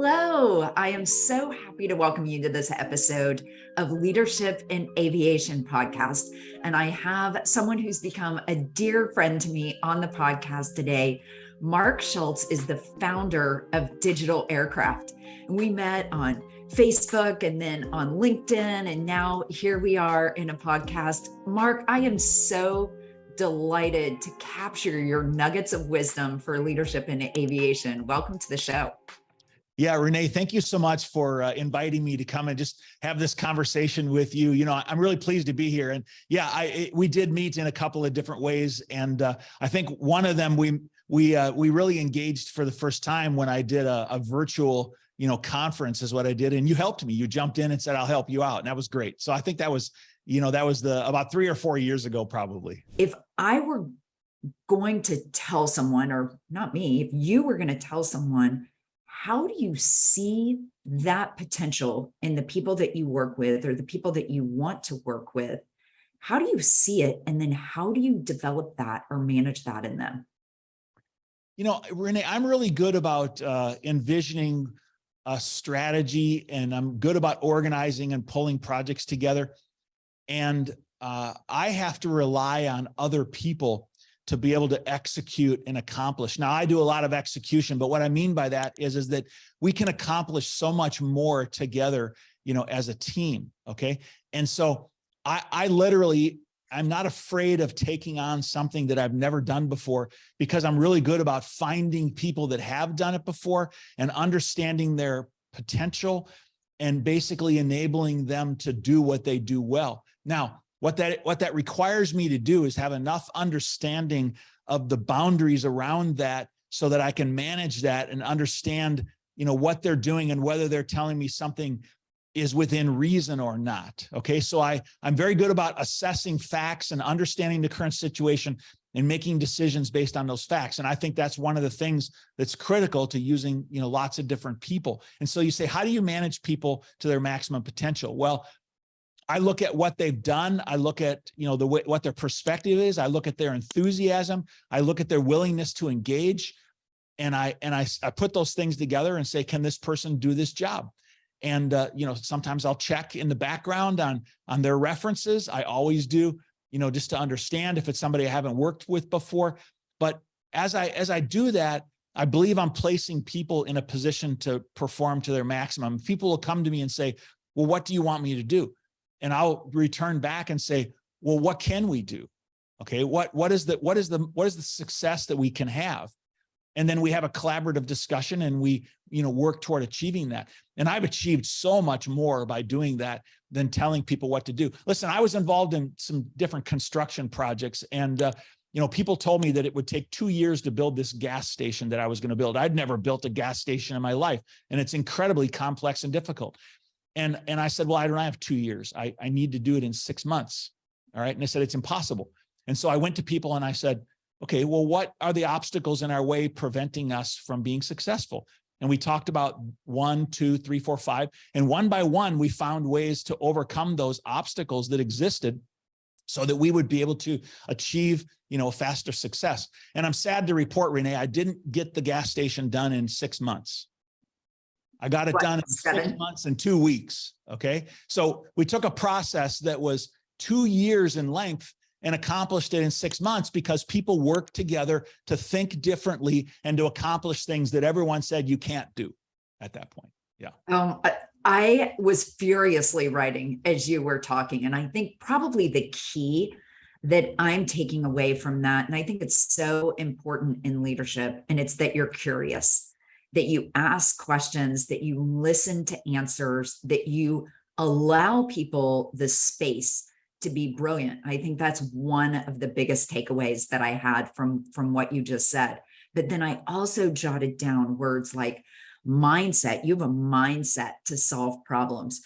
Hello, I am so happy to welcome you to this episode of Leadership in Aviation Podcast. And I have someone who's become a dear friend to me on the podcast today. Mark Schulz is the founder of DigitalAircraft. We met on Facebook and then on LinkedIn, and now here we are in a podcast. Mark, I am so delighted to capture your nuggets of wisdom for leadership in aviation. Welcome to the show. Yeah, Renee, thank you so much for inviting me to come and just have this conversation with you. You know, I'm really pleased to be here. And yeah, we did meet in a couple of different ways. And I think one of them, we really engaged for the first time when I did a virtual, conference is what I did. And you helped me. You jumped in and said, I'll help you out. And that was great. So I think that was about 3 or 4 years ago, probably. If I were going to tell someone, or not me, if you were going to tell someone, how do you see that potential in the people that you work with or the people that you want to work with? How do you see it? And then how do you develop that or manage that in them? Renee, I'm really good about envisioning a strategy, and I'm good about organizing and pulling projects together. And I have to rely on other people to be able to execute and accomplish. Now, I do a lot of execution, but what I mean by that is that we can accomplish so much more together, as a team, okay? And so I'm not afraid of taking on something that I've never done before, because I'm really good about finding people that have done it before and understanding their potential and basically enabling them to do what they do well. Now, what that requires me to do is have enough understanding of the boundaries around that so that I can manage that and understand, what they're doing and whether they're telling me something is within reason or not. Okay. So I'm very good about assessing facts and understanding the current situation and making decisions based on those facts. And I think that's one of the things that's critical to using, lots of different people. And so you say, how do you manage people to their maximum potential? Well, I look at what they've done. I look at, what their perspective is. I look at their enthusiasm. I look at their willingness to engage. And I put those things together and say, can this person do this job? And, sometimes I'll check in the background on their references. I always do, just to understand if it's somebody I haven't worked with before. But as I do that, I believe I'm placing people in a position to perform to their maximum. People will come to me and say, well, what do you want me to do? And I'll return back and say, well, what can we do? Okay. What is the success that we can have? And then we have a collaborative discussion and we, work toward achieving that. And I've achieved so much more by doing that than telling people what to do. Listen, I was involved in some different construction projects, and, people told me that it would take 2 years to build this gas station that I was going to build. I'd never built a gas station in my life, and it's incredibly complex and difficult. And I said, well, I don't have 2 years. I need to do it in 6 months. All right. And they said, it's impossible. And so I went to people and I said, okay, well, what are the obstacles in our way preventing us from being successful? And we talked about 1, 2, 3, 4, 5. And one by one, we found ways to overcome those obstacles that existed so that we would be able to achieve, a faster success. And I'm sad to report, Renee, I didn't get the gas station done in 6 months. I got it done in 6 months and 2 weeks. Okay. So we took a process that was 2 years in length and accomplished it in 6 months because people worked together to think differently and to accomplish things that everyone said you can't do at that point. Yeah. I was furiously writing as you were talking. And I think probably the key that I'm taking away from that, and I think it's so important in leadership, and it's that you're curious, that you ask questions, that you listen to answers, that you allow people the space to be brilliant. I think that's one of the biggest takeaways that I had from what you just said. But then I also jotted down words like mindset. You have a mindset to solve problems.